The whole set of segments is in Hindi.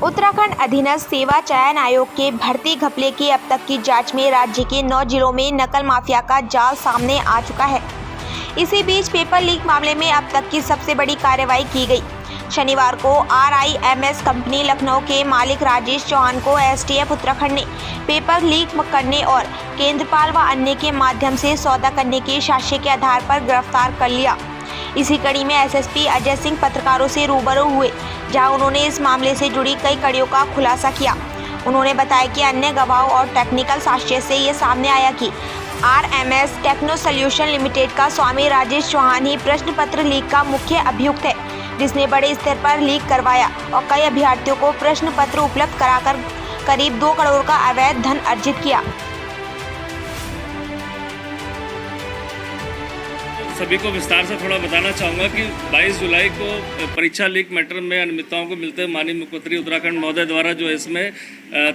उत्तराखंड अधीनस्थ सेवा चयन आयोग के भर्ती घपले की अब तक की जांच में राज्य के 9 जिलों में नकल माफिया का जाल सामने आ चुका है। इसी बीच पेपर लीक मामले में अब तक की सबसे बड़ी कार्रवाई की गई। शनिवार को RIMS कंपनी लखनऊ के मालिक राजेश चौहान को STF उत्तराखंड ने पेपर लीक करने और केंद्रपाल व अन्य के माध्यम से सौदा करने के साक्ष्य के आधार पर गिरफ्तार कर लिया। इसी कड़ी में SSP अजय सिंह पत्रकारों से रूबरू हुए, जहां उन्होंने इस मामले से जुड़ी कई कड़ियों का खुलासा किया। उन्होंने बताया कि अन्य गवाहों और टेक्निकल साक्ष्य से ये सामने आया कि RMS टेक्नो सॉल्यूशन लिमिटेड का स्वामी राजेश चौहान ही प्रश्न पत्र लीक का मुख्य अभियुक्त है, जिसने बड़े स्तर पर लीक करवाया और कई अभ्यर्थियों को प्रश्न पत्र उपलब्ध कराकर करीब 2 करोड़ का अवैध धन अर्जित किया। सभी को विस्तार से थोड़ा बताना चाहूँगा कि 22 जुलाई को परीक्षा लीक मैटर में अनियमितताओं को मिलते माननीय मुख्यमंत्री उत्तराखंड महोदय द्वारा जो इसमें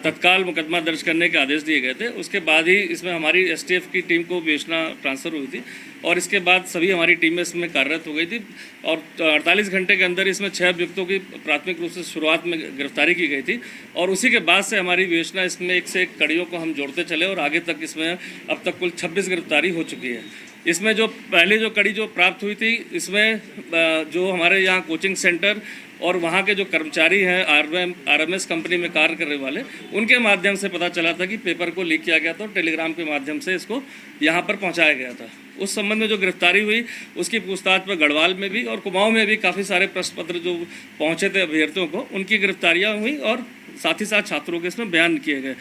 तत्काल मुकदमा दर्ज करने के आदेश दिए गए थे। उसके बाद ही इसमें हमारी STF की टीम को विवेचना ट्रांसफ़र हुई थी और इसके बाद सभी हमारी टीमें इसमें कार्यरत हो गई थी और 48 घंटे के अंदर इसमें 6 अभियुक्तों की प्राथमिक रूप से शुरुआत में गिरफ्तारी की गई थी और उसी के बाद से हमारी विवेचना इसमें एक से एक कड़ियों को हम जोड़ते चले और आगे तक इसमें अब तक कुल 26 गिरफ्तारी हो चुकी है। इसमें जो पहले जो कड़ी जो प्राप्त हुई थी, इसमें जो हमारे यहाँ कोचिंग सेंटर और वहाँ के जो कर्मचारी हैं RMS कंपनी में कार्य करने वाले, उनके माध्यम से पता चला था कि पेपर को लीक किया गया था और टेलीग्राम के माध्यम से इसको यहाँ पर पहुँचाया गया था। उस संबंध में जो गिरफ्तारी हुई उसकी पूछताछ पर गढ़वाल में भी और कुमाऊँ में भी काफ़ी सारे प्रश्न पत्र जो पहुँचे थे अभ्यर्थियों को, उनकी गिरफ्तारियाँ हुई और साथ ही साथ छात्रों के इसमें बयान किए गए।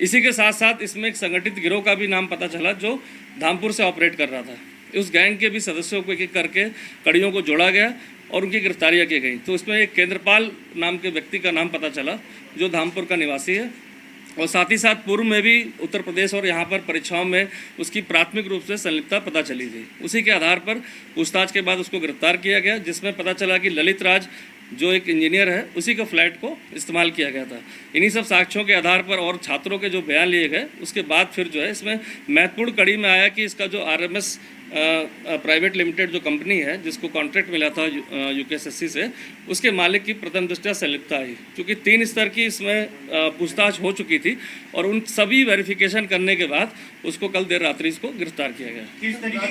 इसी के साथ साथ इसमें एक संगठित गिरोह का भी नाम पता चला जो धामपुर से ऑपरेट कर रहा था। उस गैंग के भी सदस्यों को एक-एक करके कड़ियों को जोड़ा गया और उनकी गिरफ्तारियां की गई। तो इसमें एक केंद्रपाल नाम के व्यक्ति का नाम पता चला जो धामपुर का निवासी है और साथ ही साथ पूर्व में भी उत्तर प्रदेश और यहाँ पर परीक्षाओं में उसकी प्राथमिक रूप से संलिप्तता पता चली थी। उसी के आधार पर पूछताछ के बाद उसको गिरफ्तार किया गया, जिसमें पता चला कि ललित राज जो एक इंजीनियर है, उसी का फ्लैट को इस्तेमाल किया गया था। इन्हीं सब साक्ष्यों के आधार पर और छात्रों के जो बयान लिए गए, उसके बाद फिर जो है इसमें महत्वपूर्ण कड़ी में आया कि इसका जो RMS प्राइवेट लिमिटेड जो कंपनी है जिसको कॉन्ट्रैक्ट मिला था UKSSC से, उसके मालिक की प्रथम दृष्टया संलिप्तता आई, क्योंकि 3 स्तर की इसमें पूछताछ हो चुकी थी और उन सभी वेरिफिकेशन करने के बाद उसको कल देर रात्रि इसको गिरफ्तार किया गया।